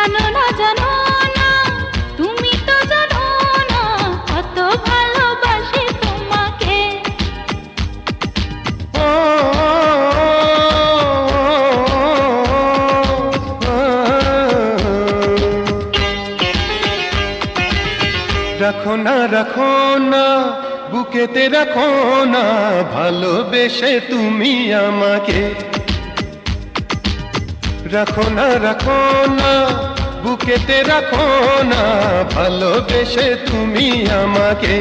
জানো না জানো না, তুমি তো জানো না কত ভালোবাসি তোমাকে। রাখো না রাখো না, বুকেতে রাখো না, ভালোবেসে তুমি আমাকে। রাখো না রাখো না, বুকেতে রাখো না, ভালোবেসে তুমি আমাকে।